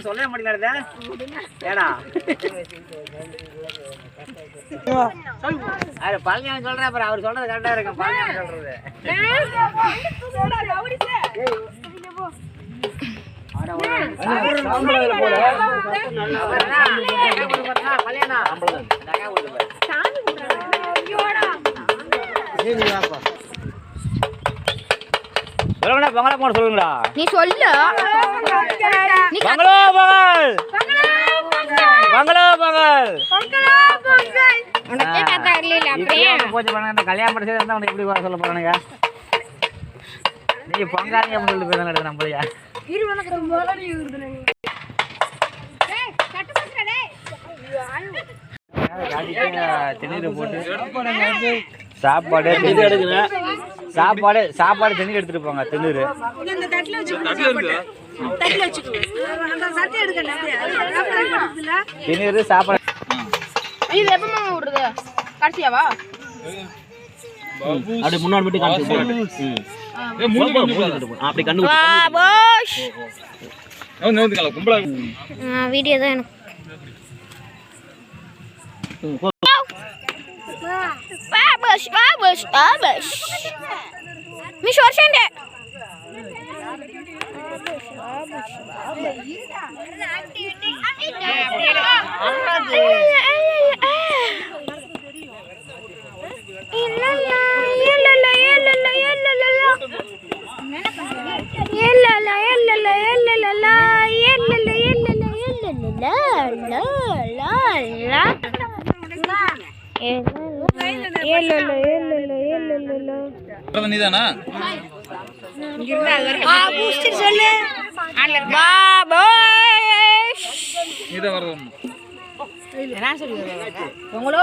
சொல்ல மாட்டேங்கிறத ஏடா பழனியான் சொல்றேன் அப்புறம் அவர் சொல்றது கரெக்டா இருக்கு பழனியான் சொல்றது பங்களா போன சொல்லுங்களா நீ சொல்லு பங்களா பங்கல் பங்களா பங்கல் உனக்கே கதை இல்ல அப்படியே போச்சு பண்ணங்க கல்யாணம் பண்ணி சேர்ந்தா உனக்கு எப்படி வர சொல்ல போறானுங்க நீ பொங்காலிங்க அப்படி சொல்லி போறானே நம்மளையா இரு உனக்கு மோலடி இருக்குதுங்க டேய் கட்டு பண்றடா டேய் திணீர் போட்டு சாப்பாடு இது எடுக்குறேன் சாப்பாடு திணீர் எடுத்துட்டு போங்க திணீர் இந்த தட்டல வச்சுக்கோ தட்டல வச்சுக்கோ அந்த சட்டி எடுக்கணும் அப்படியே திணீர் சாப்பாடு இது எப்பமா விடுறது கடைசியாவா அப்படியே முன்னாடி மட்டும் காமிச்சு அப்படி கண்ணு பாபோஷ் வீடியோ தான் எனக்கு பாபோஷ் பாபோஷ் பாபோஷ் मी शोरशेंडे நீதானா உங்களோ